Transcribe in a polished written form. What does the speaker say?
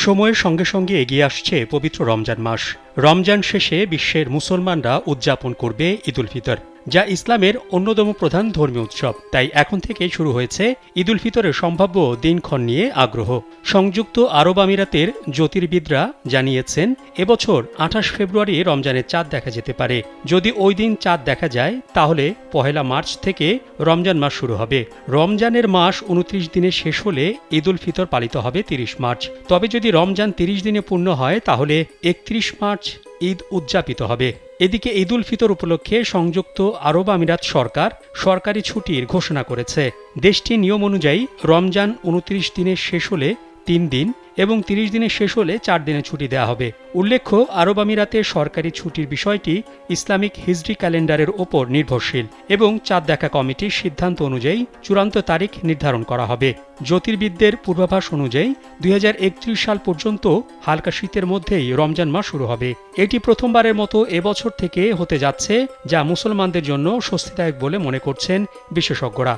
সময়ের সঙ্গে সঙ্গে এগিয়ে আসছে পবিত্র রমজান মাস। রমজান শেষে বিশ্বের মুসলমানরা উদযাপন করবে ঈদ উল ফিতর, যা ইসলামের অন্যতম প্রধান ধর্মীয় উৎসব। তাই এখন থেকেই শুরু হয়েছে ঈদ উল ফিতরের সম্ভাব্য দিনক্ষণ নিয়ে আগ্রহ। সংযুক্ত আরব আমিরাতের জ্যোতির্বিদরা জানিয়েছেন, এবছর ২৮ ফেব্রুয়ারি রমজানের চাঁদ দেখা যেতে পারে। যদি ওই দিন চাঁদ দেখা যায়, তাহলে ১ মার্চ থেকে রমজান মাস শুরু হবে। রমজানের মাস ২৯ দিনে শেষ হলে ঈদ উল ফিতর পালিত হবে ৩০ মার্চ। তবে যদি রমজান ৩০ দিনে পূর্ণ হয়, তাহলে ৩১ মার্চ ঈদ উদযাপিত হবে। এদিকে ঈদ উল ফিতর উপলক্ষে সংযুক্ত আরব আমিরাত সরকার সরকারি ছুটির ঘোষণা করেছে। দেশটির নিয়ম অনুযায়ী রমজান ২৯ দিনে শেষ হলে ৩ দিন এবং ৩০ দিনে শেষ হলে ৪ দিনের ছুটি দেওয়া হবে। উল্লেখ্য, আরব আমিরাতের সরকারি ছুটির বিষয়টি ইসলামিক হিজরি ক্যালেন্ডারের ওপর নির্ভরশীল এবং চাঁদ দেখা কমিটির সিদ্ধান্ত অনুযায়ী চূড়ান্ত তারিখ নির্ধারণ করা হবে। জ্যোতির্বিদদের পূর্বাভাস অনুযায়ী ২০৩১ সাল পর্যন্ত হালকা শীতের মধ্যেই রমজান মাস শুরু হবে। এটি প্রথমবারের মতো এবছর থেকে হতে যাচ্ছে, যা মুসলমানদের জন্য স্বস্তিদায়ক বলে মনে করছেন বিশেষজ্ঞরা।